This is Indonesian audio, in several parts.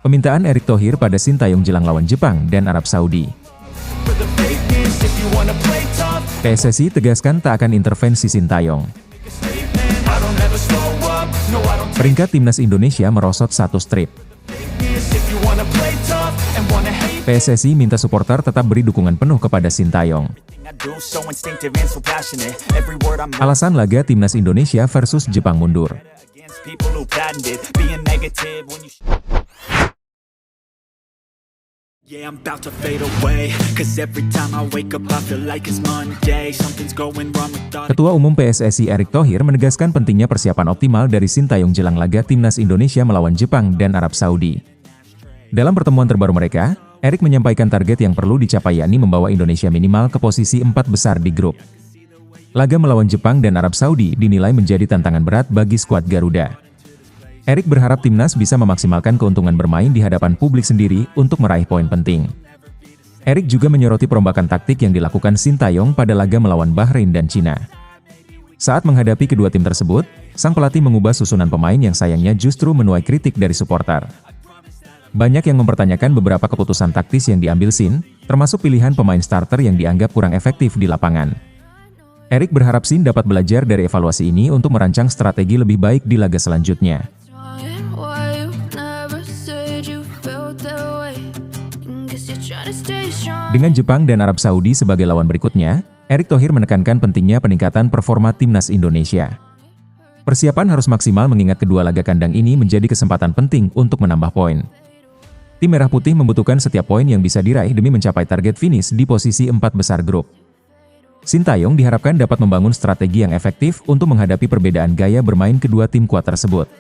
Pemintaan Erick Thohir pada Sintayong jelang lawan Jepang dan Arab Saudi. PSSI tegaskan tak akan intervensi Sintayong. Peringkat timnas Indonesia merosot 1 strip. PSSI minta supporter tetap beri dukungan penuh kepada Sintayong. Alasan laga timnas Indonesia versus Jepang mundur. Ketua Umum PSSI Erick Thohir menegaskan pentingnya persiapan optimal dari Sintayong jelang laga timnas Indonesia melawan Jepang dan Arab Saudi. Dalam pertemuan terbaru mereka, Erick menyampaikan target yang perlu dicapai yakni membawa Indonesia minimal ke posisi 4 besar di grup. Laga melawan Jepang dan Arab Saudi dinilai menjadi tantangan berat bagi skuad Garuda. Erick berharap timnas bisa memaksimalkan keuntungan bermain di hadapan publik sendiri untuk meraih poin penting. Erick juga menyoroti perombakan taktik yang dilakukan Sintayong pada laga melawan Bahrain dan Cina. Saat menghadapi kedua tim tersebut, sang pelatih mengubah susunan pemain yang sayangnya justru menuai kritik dari supporter. Banyak yang mempertanyakan beberapa keputusan taktis yang diambil Sin, termasuk pilihan pemain starter yang dianggap kurang efektif di lapangan. Erick berharap Sin dapat belajar dari evaluasi ini untuk merancang strategi lebih baik di laga selanjutnya. Dengan Jepang dan Arab Saudi sebagai lawan berikutnya, Erick Thohir menekankan pentingnya peningkatan performa timnas Indonesia. Persiapan harus maksimal mengingat kedua laga kandang ini menjadi kesempatan penting untuk menambah poin. Tim Merah Putih membutuhkan setiap poin yang bisa diraih demi mencapai target finish di posisi 4 besar grup. Sintayong diharapkan dapat membangun strategi yang efektif untuk menghadapi perbedaan gaya bermain kedua tim kuat tersebut.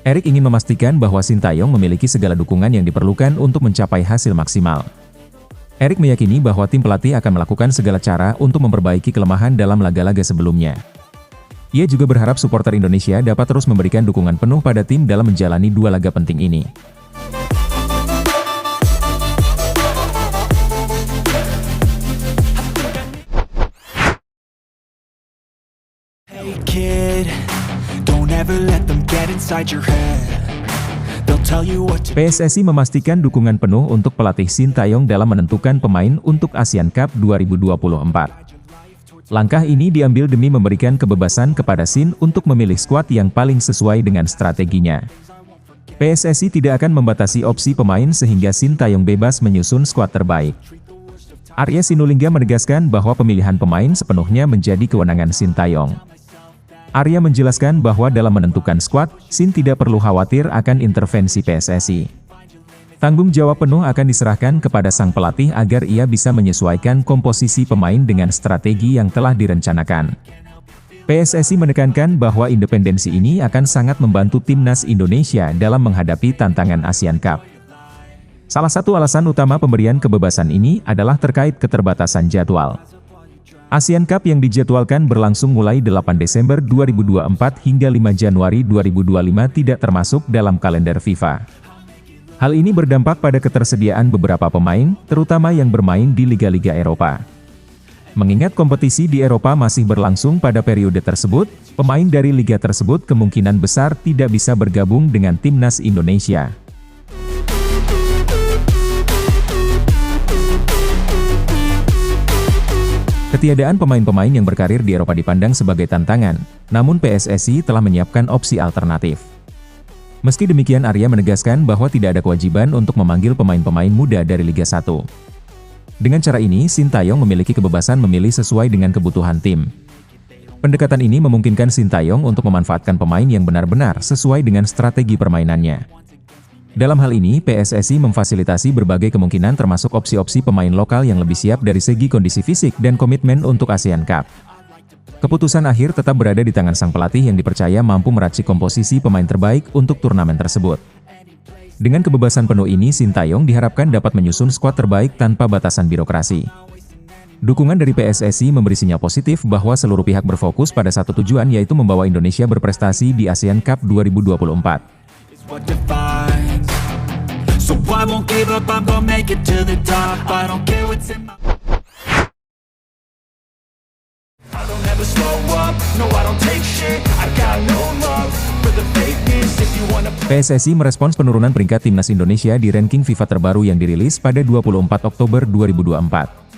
Erick ingin memastikan bahwa Sintayong memiliki segala dukungan yang diperlukan untuk mencapai hasil maksimal. Erick meyakini bahwa tim pelatih akan melakukan segala cara untuk memperbaiki kelemahan dalam laga-laga sebelumnya. Ia juga berharap supporter Indonesia dapat terus memberikan dukungan penuh pada tim dalam menjalani 2 laga penting ini. Hey kid, don't ever let them get inside your head. They'll tell you what to... PSSI memastikan dukungan penuh untuk pelatih Sintayong dalam menentukan pemain untuk Asian Cup 2024. Langkah ini diambil demi memberikan kebebasan kepada Sin untuk memilih skuad yang paling sesuai dengan strateginya. PSSI tidak akan membatasi opsi pemain sehingga Sintayong bebas menyusun skuad terbaik. Arya Sinulinga menegaskan bahwa pemilihan pemain sepenuhnya menjadi kewenangan Sintayong. Arya menjelaskan bahwa dalam menentukan skuad, Sin tidak perlu khawatir akan intervensi PSSI. Tanggung jawab penuh akan diserahkan kepada sang pelatih agar ia bisa menyesuaikan komposisi pemain dengan strategi yang telah direncanakan. PSSI menekankan bahwa independensi ini akan sangat membantu timnas Indonesia dalam menghadapi tantangan Asian Cup. Salah satu alasan utama pemberian kebebasan ini adalah terkait keterbatasan jadwal. Asian Cup yang dijadwalkan berlangsung mulai 8 Desember 2024 hingga 5 Januari 2025 tidak termasuk dalam kalender FIFA. Hal ini berdampak pada ketersediaan beberapa pemain, terutama yang bermain di liga-liga Eropa. Mengingat kompetisi di Eropa masih berlangsung pada periode tersebut, pemain dari liga tersebut kemungkinan besar tidak bisa bergabung dengan timnas Indonesia. Ketiadaan pemain-pemain yang berkarir di Eropa dipandang sebagai tantangan, namun PSSI telah menyiapkan opsi alternatif. Meski demikian, Arya menegaskan bahwa tidak ada kewajiban untuk memanggil pemain-pemain muda dari Liga 1. Dengan cara ini, Sintayong memiliki kebebasan memilih sesuai dengan kebutuhan tim. Pendekatan ini memungkinkan Sintayong untuk memanfaatkan pemain yang benar-benar sesuai dengan strategi permainannya. Dalam hal ini, PSSI memfasilitasi berbagai kemungkinan termasuk opsi-opsi pemain lokal yang lebih siap dari segi kondisi fisik dan komitmen untuk Asian Cup. Keputusan akhir tetap berada di tangan sang pelatih yang dipercaya mampu meracik komposisi pemain terbaik untuk turnamen tersebut. Dengan kebebasan penuh ini, Sintayong diharapkan dapat menyusun skuad terbaik tanpa batasan birokrasi. Dukungan dari PSSI memberi sinyal positif bahwa seluruh pihak berfokus pada satu tujuan, yaitu membawa Indonesia berprestasi di Asian Cup 2024. So I won't give up, I'm gonna make it to the top. I don't care what's in my... I don't ever slow up, no I don't take shit. I got no love for the fakeness. If you wanna PSSI merespons penurunan peringkat timnas Indonesia di ranking FIFA terbaru yang dirilis pada 24 Oktober 2024.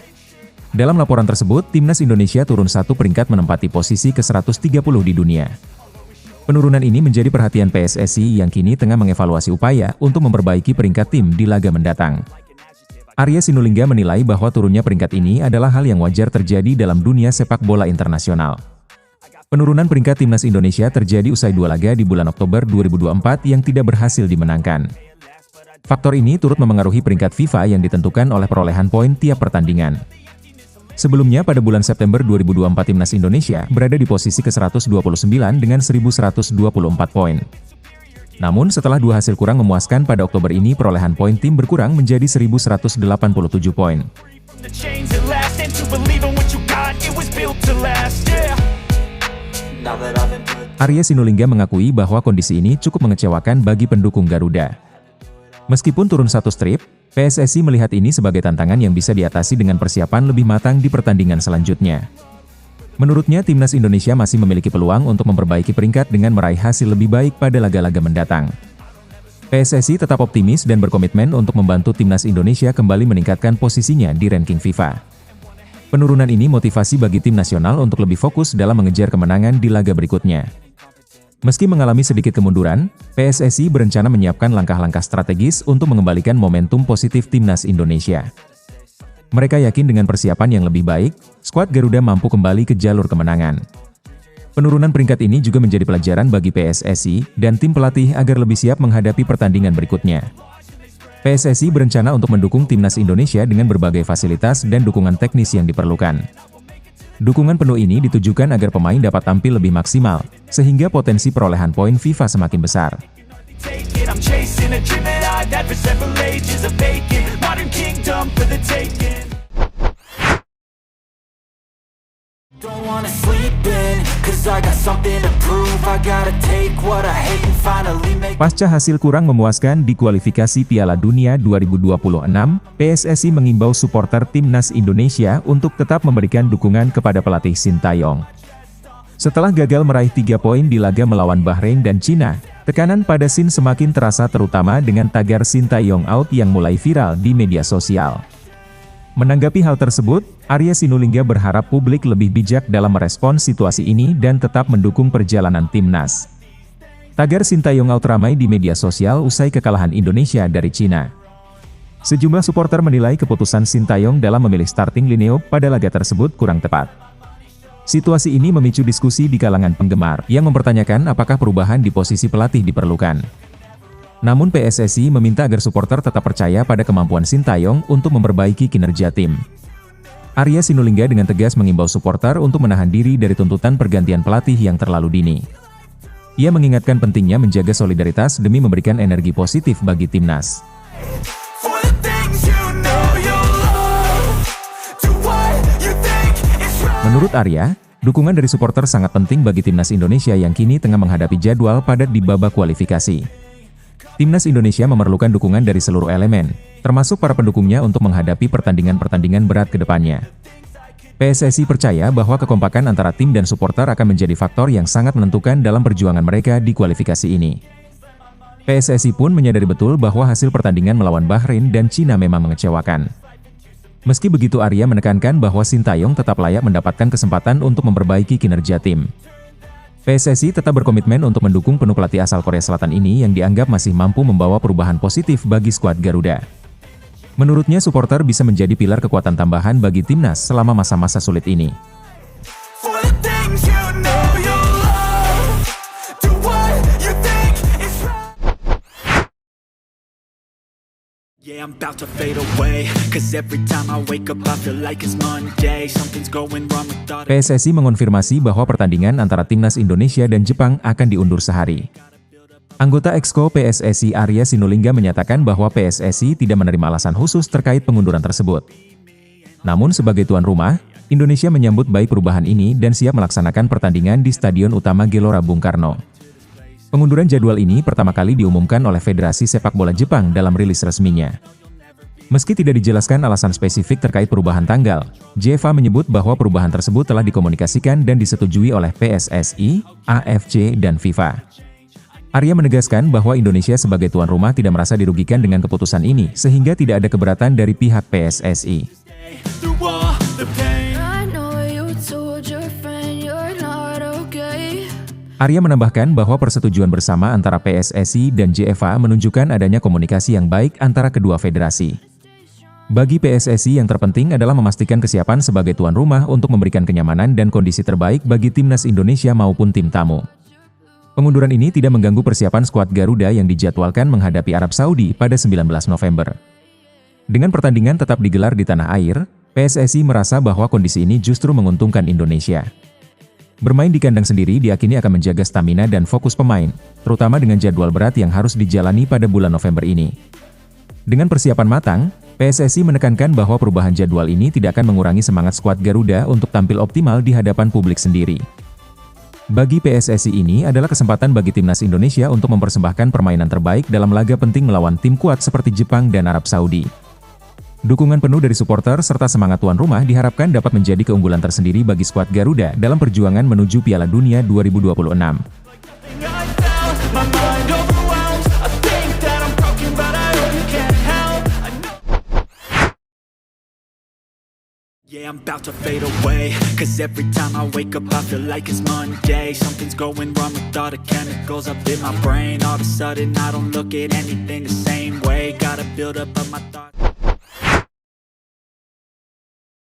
Dalam laporan tersebut, timnas Indonesia turun satu peringkat menempati posisi ke-130 di dunia. Penurunan ini menjadi perhatian PSSI yang kini tengah mengevaluasi upaya untuk memperbaiki peringkat tim di laga mendatang. Arya Sinulinga menilai bahwa turunnya peringkat ini adalah hal yang wajar terjadi dalam dunia sepak bola internasional. Penurunan peringkat timnas Indonesia terjadi usai dua laga di bulan Oktober 2024 yang tidak berhasil dimenangkan. Faktor ini turut memengaruhi peringkat FIFA yang ditentukan oleh perolehan poin tiap pertandingan. Sebelumnya pada bulan September 2024 timnas Indonesia berada di posisi ke-129 dengan 1.124 poin. Namun setelah dua hasil kurang memuaskan pada Oktober ini perolehan poin tim berkurang menjadi 1.187 poin. the chains that last, and to believe in what you got, it was built to last, yeah. Now that I've been put Arya Sinulinga mengakui bahwa kondisi ini cukup mengecewakan bagi pendukung Garuda. Meskipun turun satu strip, PSSI melihat ini sebagai tantangan yang bisa diatasi dengan persiapan lebih matang di pertandingan selanjutnya. Menurutnya, timnas Indonesia masih memiliki peluang untuk memperbaiki peringkat dengan meraih hasil lebih baik pada laga-laga mendatang. PSSI tetap optimis dan berkomitmen untuk membantu timnas Indonesia kembali meningkatkan posisinya di ranking FIFA. Penurunan ini motivasi bagi tim nasional untuk lebih fokus dalam mengejar kemenangan di laga berikutnya. Meski mengalami sedikit kemunduran, PSSI berencana menyiapkan langkah-langkah strategis untuk mengembalikan momentum positif timnas Indonesia. Mereka yakin dengan persiapan yang lebih baik, skuad Garuda mampu kembali ke jalur kemenangan. Penurunan peringkat ini juga menjadi pelajaran bagi PSSI dan tim pelatih agar lebih siap menghadapi pertandingan berikutnya. PSSI berencana untuk mendukung timnas Indonesia dengan berbagai fasilitas dan dukungan teknis yang diperlukan. Dukungan penuh ini ditujukan agar pemain dapat tampil lebih maksimal, sehingga potensi perolehan poin FIFA semakin besar. take it, I'm chasing a dream that I've had for several ages, a vacant modern kingdom for the taking. Don't wanna sleep in, cause I got something to prove. I gotta take what I hate and finally make. Pasca hasil kurang memuaskan di kualifikasi Piala Dunia 2026, PSSI mengimbau supporter timnas Indonesia untuk tetap memberikan dukungan kepada pelatih Sintayong. Setelah gagal meraih 3 poin di laga melawan Bahrain dan Cina, tekanan pada Sin semakin terasa terutama dengan tagar Sintayong out yang mulai viral di media sosial. Menanggapi hal tersebut, Arya Sinulinga berharap publik lebih bijak dalam merespons situasi ini dan tetap mendukung perjalanan timnas. Tagar Sintayong out ramai di media sosial usai kekalahan Indonesia dari Cina. Sejumlah supporter menilai keputusan Sintayong dalam memilih starting lineup pada laga tersebut kurang tepat. Situasi ini memicu diskusi di kalangan penggemar yang mempertanyakan apakah perubahan di posisi pelatih diperlukan. Namun PSSI meminta agar supporter tetap percaya pada kemampuan Sintayong untuk memperbaiki kinerja tim. Arya Sinulinga dengan tegas mengimbau supporter untuk menahan diri dari tuntutan pergantian pelatih yang terlalu dini. Ia mengingatkan pentingnya menjaga solidaritas demi memberikan energi positif bagi timnas. For the things you know you love, do what you think is right. Menurut Arya, dukungan dari supporter sangat penting bagi timnas Indonesia yang kini tengah menghadapi jadwal padat di babak kualifikasi. Timnas Indonesia memerlukan dukungan dari seluruh elemen, termasuk para pendukungnya untuk menghadapi pertandingan-pertandingan berat ke depannya. PSSI percaya bahwa kekompakan antara tim dan supporter akan menjadi faktor yang sangat menentukan dalam perjuangan mereka di kualifikasi ini. PSSI pun menyadari betul bahwa hasil pertandingan melawan Bahrain dan Cina memang mengecewakan. Meski begitu, Arya menekankan bahwa Sintayong tetap layak mendapatkan kesempatan untuk memperbaiki kinerja tim. PSSI tetap berkomitmen untuk mendukung penuh pelatih asal Korea Selatan ini yang dianggap masih mampu membawa perubahan positif bagi skuad Garuda. Menurutnya, supporter bisa menjadi pilar kekuatan tambahan bagi timnas selama masa-masa sulit ini. For the things you know you love, do what you think is right. Yeah, I'm about to fade away, cause every time I wake up I feel like it's Monday. Something's going wrong with all the PSSI mengonfirmasi bahwa pertandingan antara timnas Indonesia dan Jepang akan diundur sehari. Anggota Exco PSSI Arya Sinulinga menyatakan bahwa PSSI tidak menerima alasan khusus terkait pengunduran tersebut. Namun sebagai tuan rumah, Indonesia menyambut baik perubahan ini dan siap melaksanakan pertandingan di Stadion Utama Gelora Bung Karno. Pengunduran jadwal ini pertama kali diumumkan oleh Federasi Sepak Bola Jepang dalam rilis resminya. Meski tidak dijelaskan alasan spesifik terkait perubahan tanggal, JEFA menyebut bahwa perubahan tersebut telah dikomunikasikan dan disetujui oleh PSSI, AFC, dan FIFA. Arya menegaskan bahwa Indonesia sebagai tuan rumah tidak merasa dirugikan dengan keputusan ini, sehingga tidak ada keberatan dari pihak PSSI. through all the pain. I know you told your friend you're not okay. Arya menambahkan bahwa persetujuan bersama antara PSSI dan JFA menunjukkan adanya komunikasi yang baik antara kedua federasi. Bagi PSSI yang terpenting adalah memastikan kesiapan sebagai tuan rumah untuk memberikan kenyamanan dan kondisi terbaik bagi timnas Indonesia maupun tim tamu. Pengunduran ini tidak mengganggu persiapan skuad Garuda yang dijadwalkan menghadapi Arab Saudi pada 19 November. Dengan pertandingan tetap digelar di tanah air, PSSI merasa bahwa kondisi ini justru menguntungkan Indonesia. Bermain di kandang sendiri diyakini akan menjaga stamina dan fokus pemain, terutama dengan jadwal berat yang harus dijalani pada bulan November ini. Dengan persiapan matang, PSSI menekankan bahwa perubahan jadwal ini tidak akan mengurangi semangat skuad Garuda untuk tampil optimal di hadapan publik sendiri. Bagi PSSI ini adalah kesempatan bagi timnas Indonesia untuk mempersembahkan permainan terbaik dalam laga penting melawan tim kuat seperti Jepang dan Arab Saudi. Dukungan penuh dari supporter serta semangat tuan rumah diharapkan dapat menjadi keunggulan tersendiri bagi skuad Garuda dalam perjuangan menuju Piala Dunia 2026. I doubt, my mind overwhelms. I think that I'm broken, but I hope you can't help. I know. Yeah, I'm about to fade away, 'cause every time I wake up I feel like it's Monday. Something's going wrong with all the chemicals up in my brain. All of a sudden I don't look at anything the same way. Gotta build up of my thoughts.